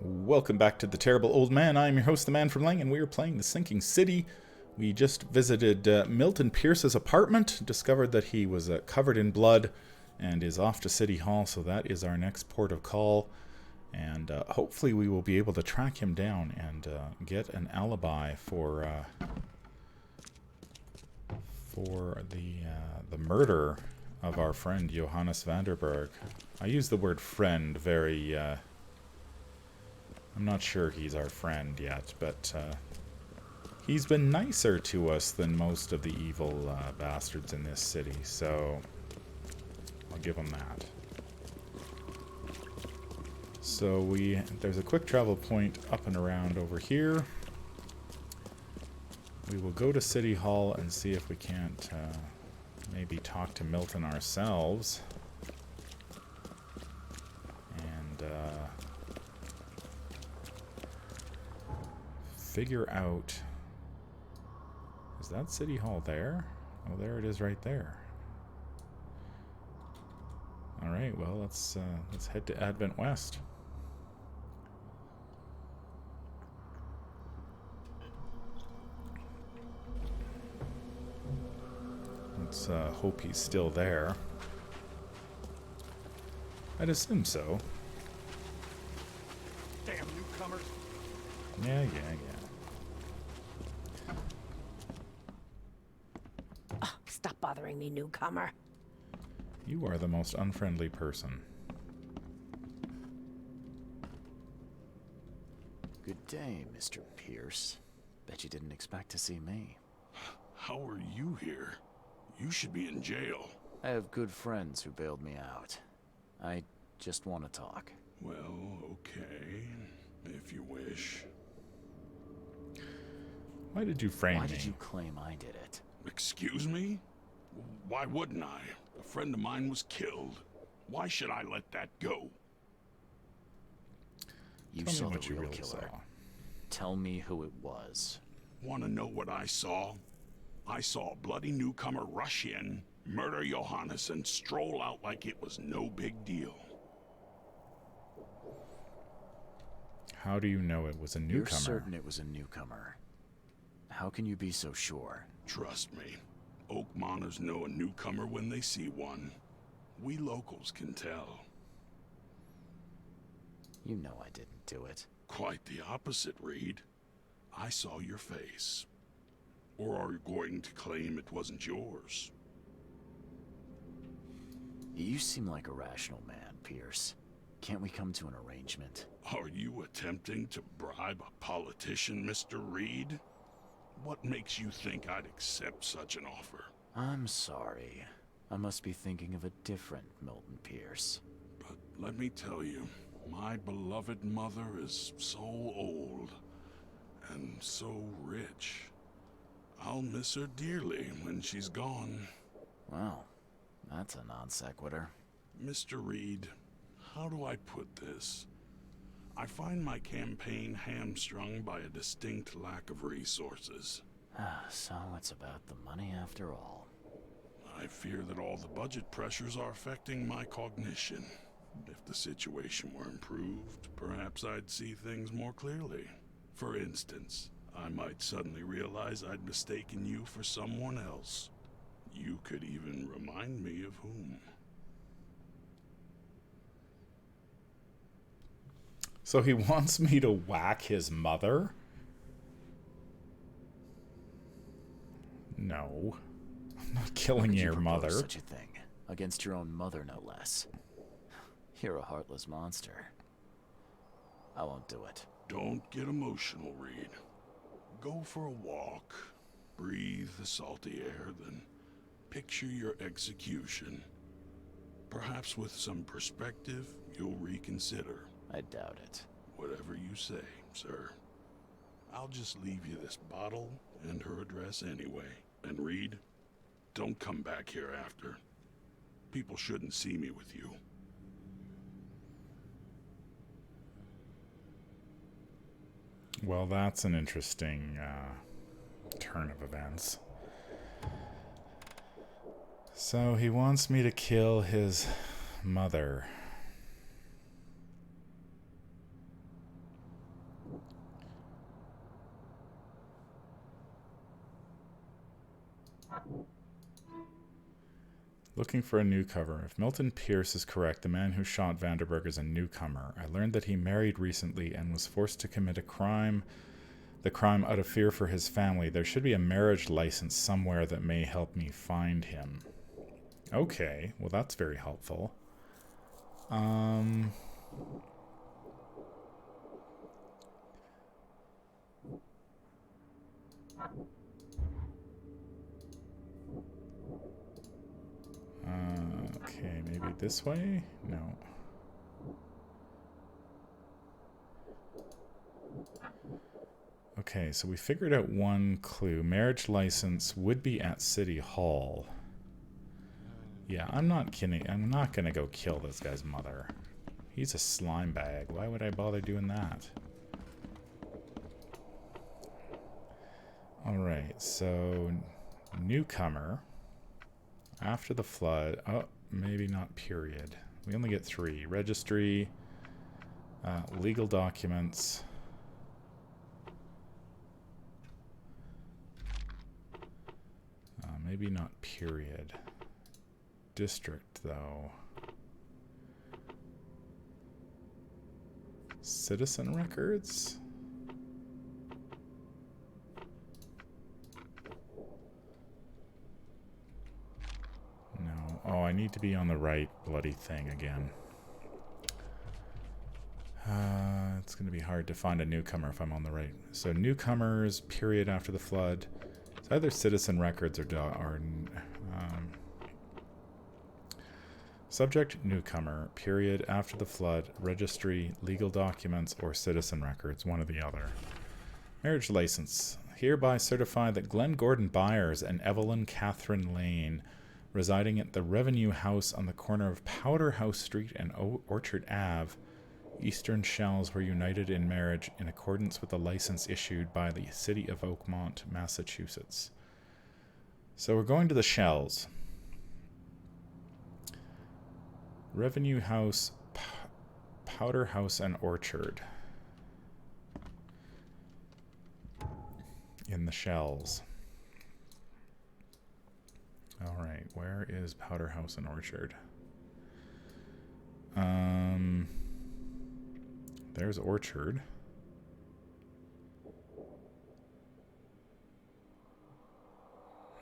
Welcome back to The Terrible Old Man. I'm your host, the Manfromleng, and we are playing The Sinking City. We just visited Milton Pierce's apartment, discovered that he was covered in blood, and is off to City Hall, so that is our next port of call. And hopefully we will be able to track him down and get an alibi for the murder of our friend Johannes Vanderberg. I use the word friend very... I'm not sure he's our friend yet, but he's been nicer to us than most of the evil bastards in this city, so I'll give him that. So there's a quick travel point up and around over here. We will go to City Hall and see if we can't maybe talk to Milton ourselves. And figure out... Is that City Hall there? Oh, there it is right there. Alright, well, let's head to Advent West. Let's hope he's still there. I'd assume so. Damn newcomers. Yeah. Oh, stop bothering me, newcomer. You are the most unfriendly person. Good day, Mr. Pierce. Bet you didn't expect to see me. How are you here? You should be in jail. I have good friends who bailed me out. I just want to talk. Well, okay. If you wish. Why did you frame me? Why did you claim I did it? Excuse me? Why wouldn't I? A friend of mine was killed. Why should I let that go? You Tell me saw what the you real really killer. saw. Tell me who it was. Want to know what I saw? I saw a bloody newcomer rush in, murder Johannes, and stroll out like it was no big deal. How do you know it was a newcomer? You're certain it was a newcomer. How can you be so sure? Trust me, Oakmonters know a newcomer when they see one. We locals can tell. You know I didn't do it. Quite the opposite, Reed. I saw your face. Or are you going to claim it wasn't yours? You seem like a rational man, Pierce. Can't we come to an arrangement? Are you attempting to bribe a politician, Mr. Reed? What makes you think I'd accept such an offer? I'm sorry. I must be thinking of a different Milton Pierce. But let me tell you, my beloved mother is so old and so rich. I'll miss her dearly when she's gone. Well, that's a non sequitur. Mr. Reed, how do I put this? I find my campaign hamstrung by a distinct lack of resources. So it's about the money after all. I fear that all the budget pressures are affecting my cognition. If the situation were improved, perhaps I'd see things more clearly. For instance, I might suddenly realize I'd mistaken you for someone else. You could even remind me of whom. So he wants me to whack his mother? No. I'm not killing your mother. Such a thing. Against your own mother, no less. You're a heartless monster. I won't do it. Don't get emotional, Reed. Go for a walk. Breathe the salty air, then picture your execution. Perhaps with some perspective, you'll reconsider. I doubt it. Whatever you say, sir. I'll just leave you this bottle and her address anyway. And Reed, don't come back here after. People shouldn't see me with you. Well, that's an interesting turn of events. So he wants me to kill his mother. Looking for a newcomer. If Milton Pierce is correct, the man who shot Vanderberg is a newcomer. I learned that he married recently and was forced to commit a crime. The crime out of fear for his family. There should be a marriage license somewhere that may help me find him. Okay, well that's very helpful. Okay, maybe this way? No. Okay, so we figured out one clue. Marriage license would be at City Hall. Yeah, I'm not kidding. I'm not gonna go kill this guy's mother. He's a slime bag. Why would I bother doing that? Alright, so newcomer. After the flood. Oh, maybe not period. We only get 3. Registry, legal documents. Maybe not period. District, though. Citizen records? No. Oh, I need to be on the right bloody thing again. It's going to be hard to find a newcomer if I'm on the right. So newcomers, period after the flood. It's either citizen records or subject newcomer, period after the flood, registry, legal documents, or citizen records, one or the other. Marriage license. Hereby certify that Glenn Gordon Byers and Evelyn Catherine Lane, residing at the Revenue House on the corner of Powder House Street and Orchard Ave, Eastern Shells, were united in marriage in accordance with the license issued by the City of Oakmont, Massachusetts. So we're going to the Shells. Revenue House, Powder House, and Orchard. In the Shells. Alright, where is Powder House and Orchard? There's Orchard.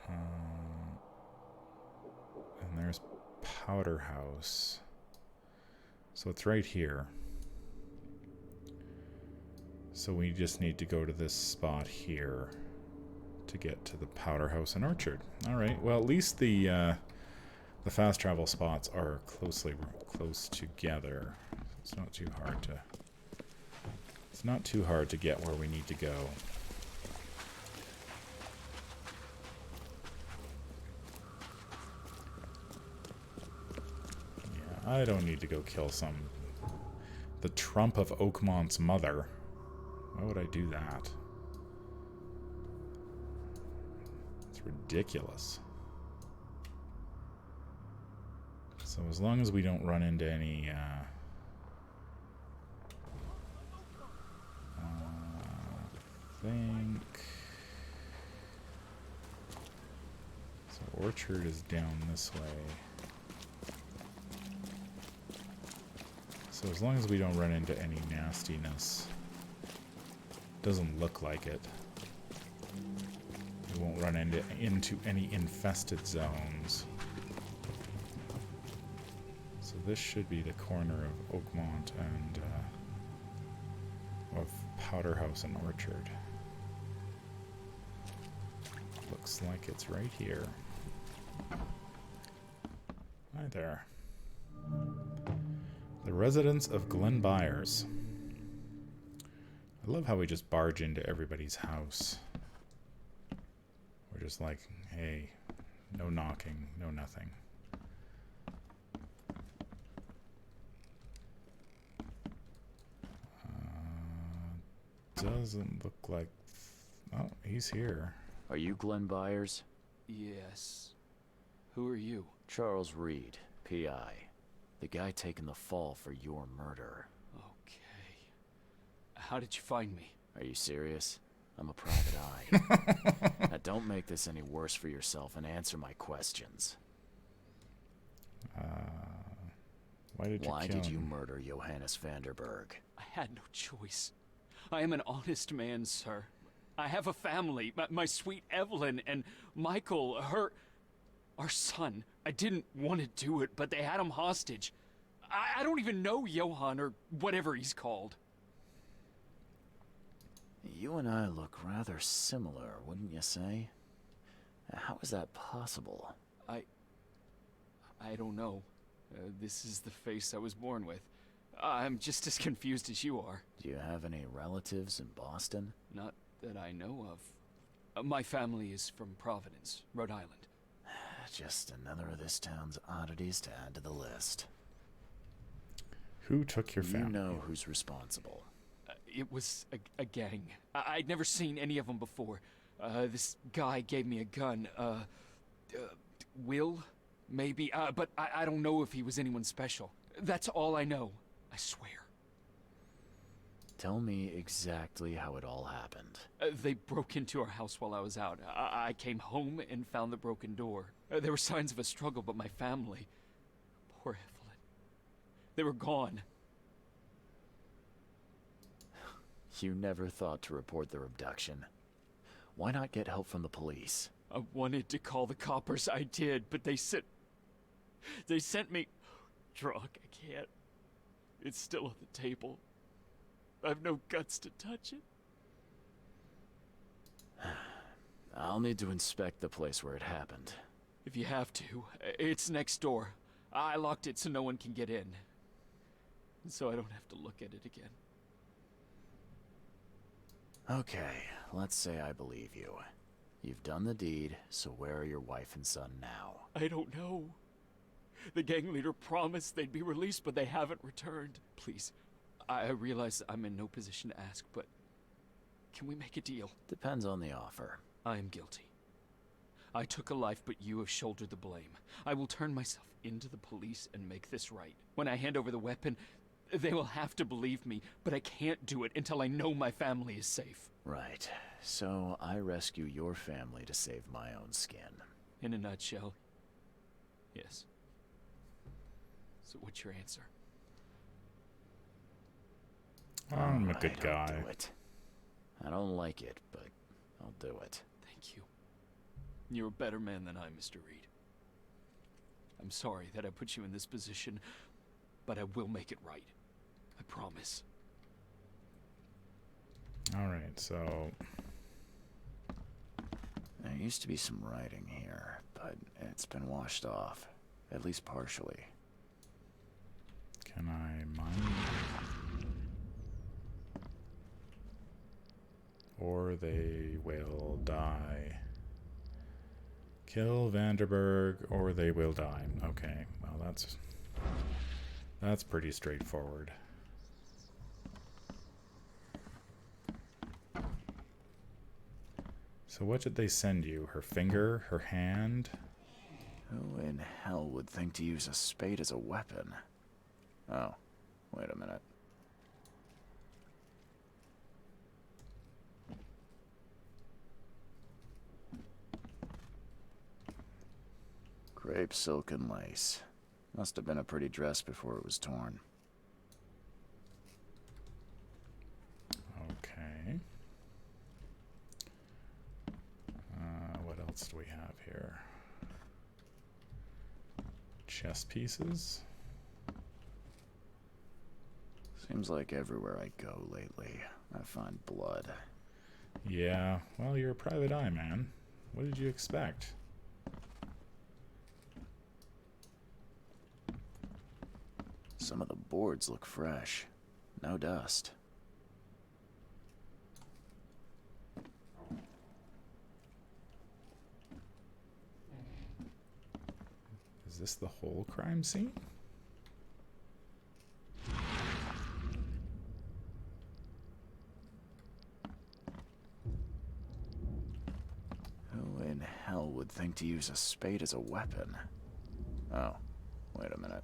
And there's Powder House. So it's right here. So we just need to go to this spot here to get to the Powder House and Orchard. Alright, well at least the fast travel spots are close together. It's not too hard to get where we need to go. Yeah, I don't need to go kill the Trump of Oakmont's mother. Why would I do that? It's ridiculous. So as long as we don't run into any so Orchard is down this way. So as long as we don't run into any nastiness, doesn't look like it. We won't run into any infested zones. So this should be the corner of Oakmont and of Powder House and Orchard. Looks like it's right here. Hi there. The residence of Glenn Byers. I love how we just barge into everybody's house. We're just like, hey, no knocking, no nothing. Doesn't look like... Oh, he's here. Are you Glenn Byers? Yes. Who are you? Charles Reed, P.I. The guy taking the fall for your murder. Okay. How did you find me? Are you serious? I'm a private eye. don't make this any worse for yourself and answer my questions. Why did you Why kill did you him? murder Johannes Vanderberg? I had no choice. I am an honest man, sir. I have a family. My sweet Evelyn and Michael, our son. I didn't want to do it, but they had him hostage. I don't even know Johann or whatever he's called. You and I look rather similar, wouldn't you say? How is that possible? I don't know. This is the face I was born with. I'm just as confused as you are. Do you have any relatives in Boston? Not that I know of. My family is from Providence, Rhode Island. Just another of this town's oddities to add to the list. Who took your family? You know who's responsible. It was a gang. I'd never seen any of them before. This guy gave me a gun. Will? Maybe. But I don't know if he was anyone special. That's all I know. I swear. Tell me exactly how it all happened. They broke into our house while I was out. I came home and found the broken door. There were signs of a struggle, but my family... Poor Evelyn. They were gone. You never thought to report their abduction. Why not get help from the police? I wanted to call the coppers. I did, but they sent me... drunk. I can't. It's still on the table. I've no guts to touch it. I'll need to inspect the place where it happened. If you have to, it's next door. I locked it so no one can get in. So I don't have to look at it again. Okay, let's say I believe you. You've done the deed, so where are your wife and son now? I don't know. The gang leader promised they'd be released, but they haven't returned. Please, I realize I'm in no position to ask, but can we make a deal? Depends on the offer. I am guilty. I took a life, but you have shouldered the blame. I will turn myself into the police and make this right. When I hand over the weapon, they will have to believe me, but I can't do it until I know my family is safe. Right. So I rescue your family to save my own skin. In a nutshell, yes. So what's your answer? I'm a good Alright, guy. I'll do it. I don't like it, but I'll do it. Thank you. You're a better man than I, Mr. Reed. I'm sorry that I put you in this position, but I will make it right. I promise. Alright, so... There used to be some writing here, but it's been washed off. At least partially. Can I mine? Or they will die. Kill Vanderberg, or they will die. Okay, well that's pretty straightforward. So what did they send you? Her finger? Her hand? Who in hell would think to use a spade as a weapon? Oh, wait a minute. Crepe silk and lace. Must have been a pretty dress before it was torn. Okay. What else do we have here? Chess pieces. Seems like everywhere I go lately, I find blood. Yeah, well, you're a private eye, man. What did you expect? Some of the boards look fresh. No dust. Is this the whole crime scene? Who in hell would think to use a spade as a weapon? Oh, wait a minute.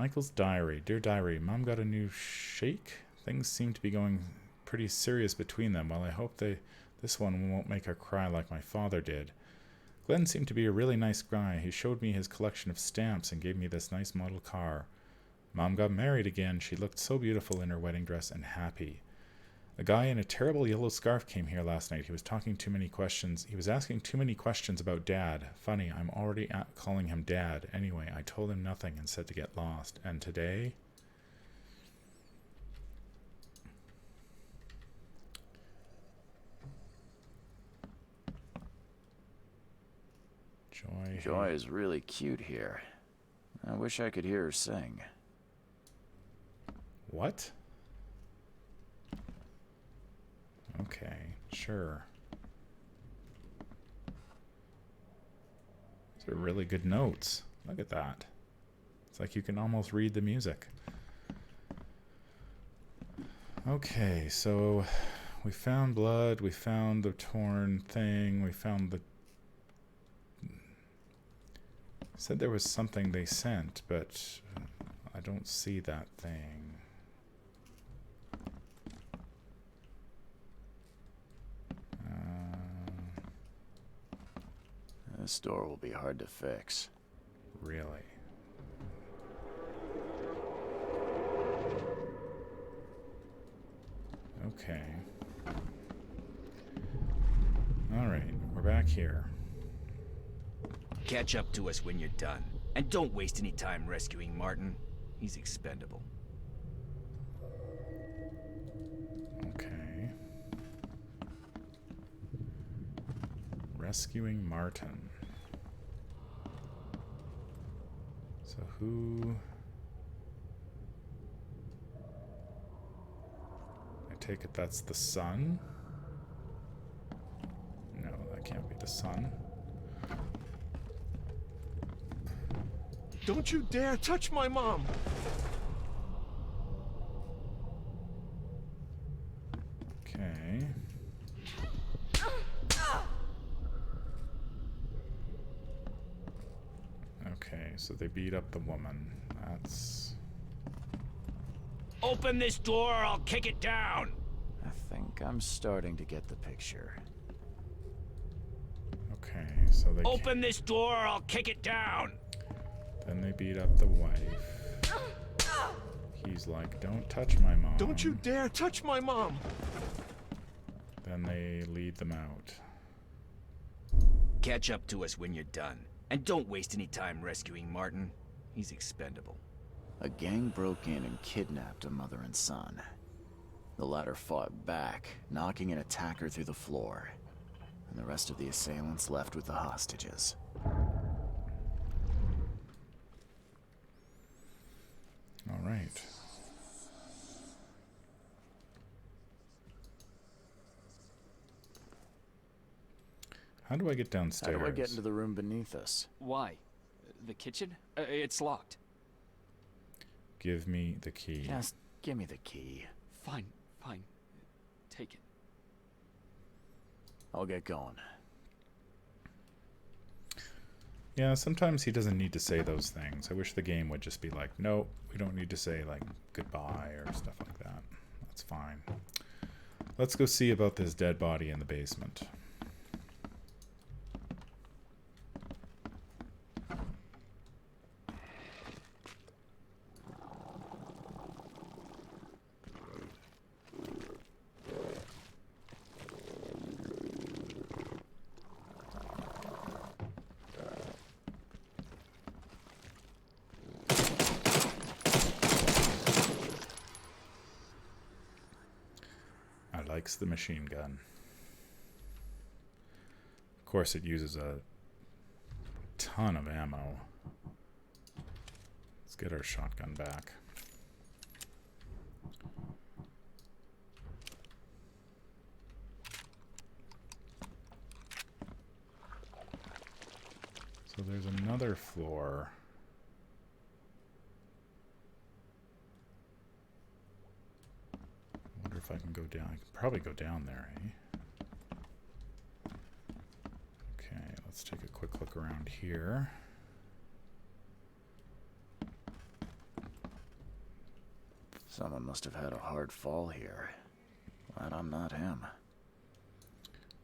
Michael's diary. Dear diary, Mom got a new shake. Things seem to be going pretty serious between them. Well, I hope this one won't make her cry like my father did. Glenn seemed to be a really nice guy. He showed me his collection of stamps and gave me this nice model car. Mom got married again. She looked so beautiful in her wedding dress and happy. A guy in a terrible yellow scarf came here last night. He was asking too many questions about Dad. Funny, I'm already calling him Dad. Anyway, I told him nothing and said to get lost. And today... Joy is really cute here. I wish I could hear her sing. What? Okay, sure. These are really good notes. Look at that. It's like you can almost read the music. Okay, so we found blood, we found the torn thing, we found the... Said there was something they sent, but I don't see that thing. This door will be hard to fix. Really? Okay. Alright, we're back here. Catch up to us when you're done. And don't waste any time rescuing Martin. He's expendable. Okay. Rescuing Martin. So who... I take it that's the son? No, that can't be the son. Don't you dare touch my mom! Okay. Okay, so they beat up the woman. That's... Open this door or I'll kick it down! I think I'm starting to get the picture. Okay, so they... Open this door or I'll kick it down! Then they beat up the wife. He's like, don't touch my mom. Don't you dare touch my mom! Then they lead them out. Catch up to us when you're done. And don't waste any time rescuing Martin. He's expendable. A gang broke in and kidnapped a mother and son. The latter fought back, knocking an attacker through the floor. And the rest of the assailants left with the hostages. All right. How do I get downstairs? How do I get into the room beneath us? Why? The kitchen? It's locked. Give me the key. Just give me the key. Fine, fine. Take it. I'll get going. Yeah, sometimes he doesn't need to say those things. I wish the game would just be like, no, we don't need to say, like, goodbye or stuff like that. That's fine. Let's go see about this dead body in the basement. Likes the machine gun. Of course, it uses a ton of ammo. Let's get our shotgun back. So there's another floor. If I can go down, I can probably go down there, eh? Okay, let's take a quick look around here. Someone must have had a hard fall here. Glad I'm not him.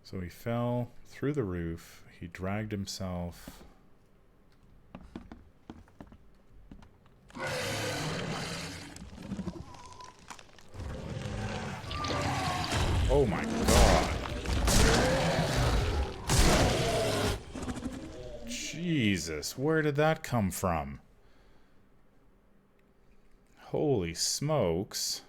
So he fell through the roof. He dragged himself. Oh my god. Jesus, where did that come from? Holy smokes.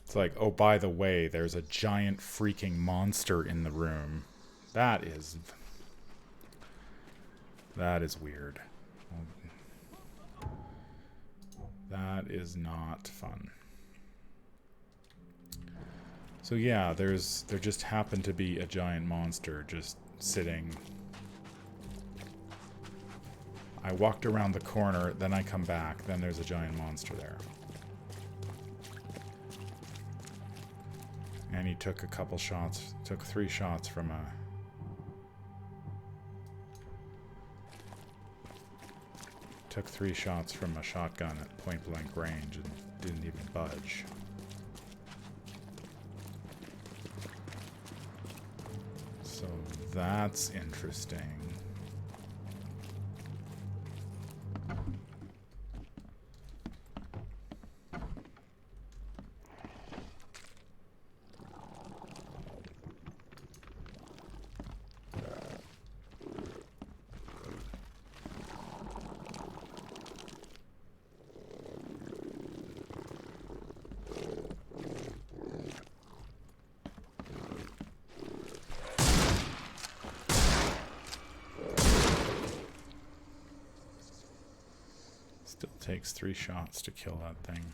It's like, oh, by the way, there's a giant freaking monster in the room. That is weird. That is not fun. So yeah, there just happened to be a giant monster just sitting. I walked around the corner, then I come back, then there's a giant monster there. And he took a couple shots, took 3 shots from a... Took 3 shots from a shotgun at point-blank range and didn't even budge. So that's interesting. Still takes 3 shots to kill that thing.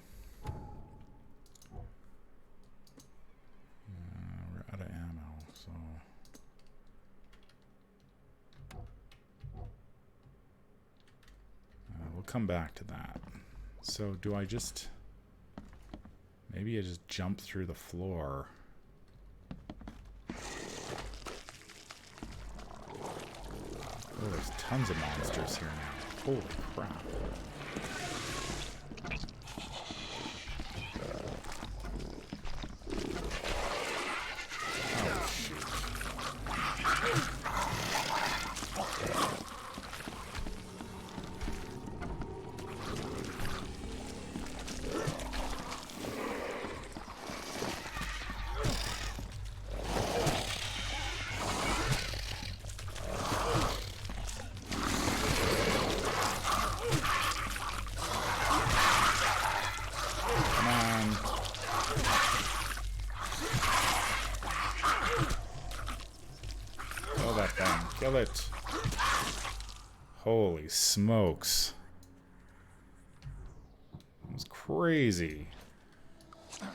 We're out of ammo, so... we'll come back to that. So do I just... Maybe I just jump through the floor. Oh, there's tons of monsters here now. Holy crap. Oh, shoot. Kill it. Holy smokes. That was crazy. How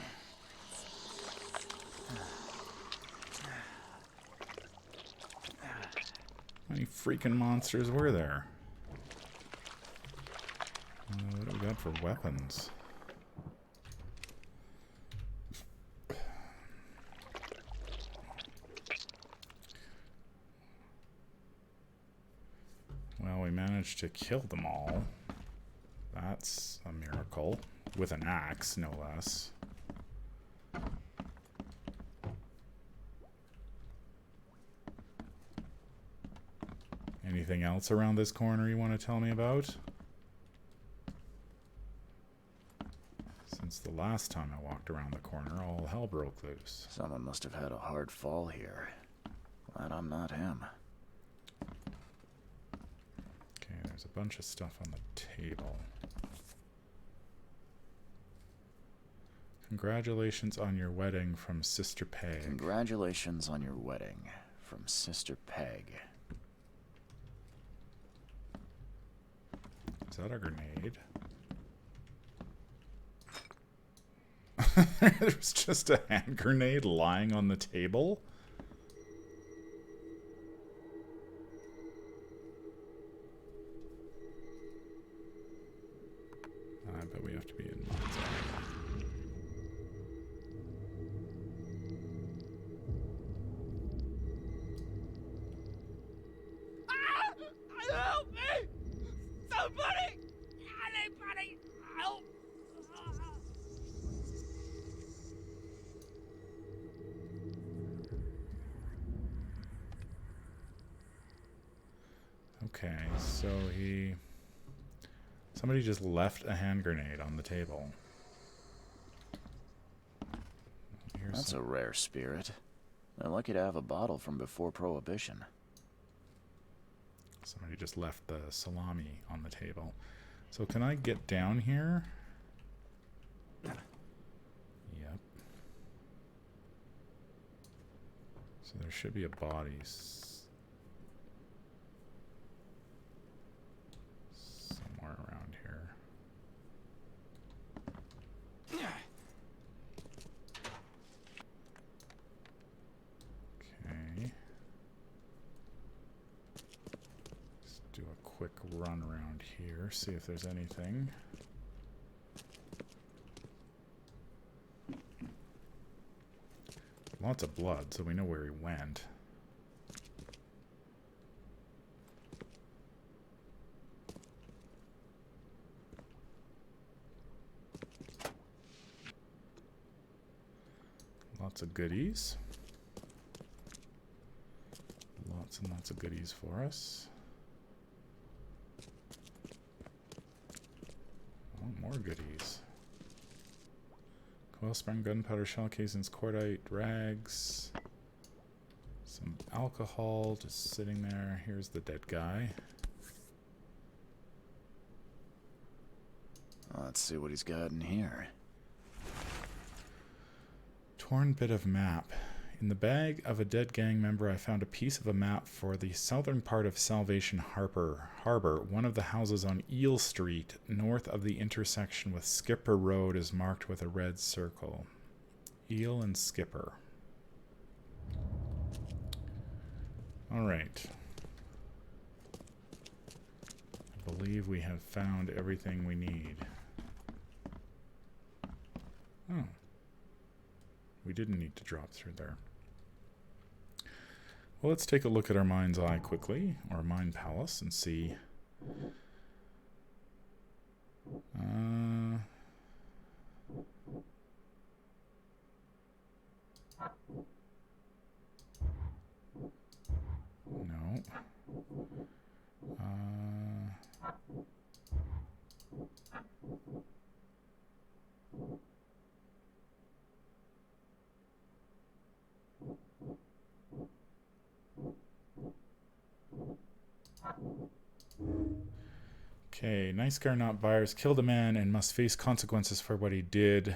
many freaking monsters were there? What do we got for weapons? Well, we managed to kill them all. That's a miracle. With an axe, no less. Anything else around this corner you want to tell me about? Since the last time I walked around the corner, all hell broke loose. Someone must have had a hard fall here. Glad I'm not him. Okay, there's a bunch of stuff on the table. Congratulations on your wedding from Sister Peg. Congratulations on your wedding from Sister Peg. Is that a grenade? There's just a hand grenade lying on the table? I bet we have to be in Mine's area. Help me! Somebody! Anybody! Help Okay, so somebody just left a hand grenade on the table. That's a rare spirit. They're lucky to have a bottle from before Prohibition. Somebody just left the salami on the table. So can I get down here? Yep. So there should be a body somewhere around here. Okay. Let's do a quick run around here, see if there's anything. Lots of blood, so we know where he went. Lots of goodies. Lots and lots of goodies for us. Oh, more goodies. Coil spring, gunpowder, shell casings, cordite, rags. Some alcohol just sitting there. Here's the dead guy. Let's see what he's got in here. Torn bit of map. In the bag of a dead gang member, I found a piece of a map for the southern part of Salvation Harbor, one of the houses on Eel Street, north of the intersection with Skipper Road, is marked with a red circle. Eel and Skipper. All right. I believe we have found everything we need. Oh. We didn't need to drop through there. Well, let's take a look at our mind's eye quickly, or mind palace, and see. No. Okay, nice guy, not buyers, killed a man and must face consequences for what he did.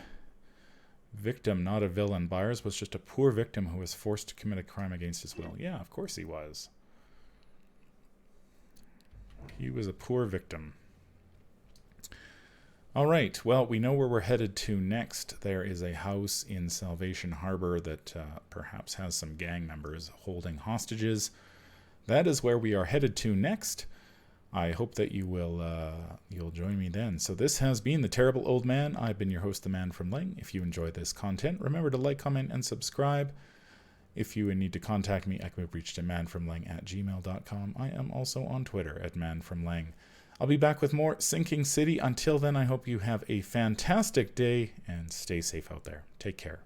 Victim, not a villain. Byers was just a poor victim who was forced to commit a crime against his will. Yeah, of course he was. He was a poor victim. All right, well, we know where we're headed to next. There is a house in Salvation Harbor that perhaps has some gang members holding hostages. That is where we are headed to next. I hope that you will you'll join me then. So this has been The Terrible Old Man. I've been your host, the Manfromleng. If you enjoy this content, remember to like, comment, and subscribe. If you need to contact me, I can be reached at manfromleng@gmail.com. I am also on Twitter at manfromleng. I'll be back with more Sinking City. Until then, I hope you have a fantastic day and stay safe out there. Take care.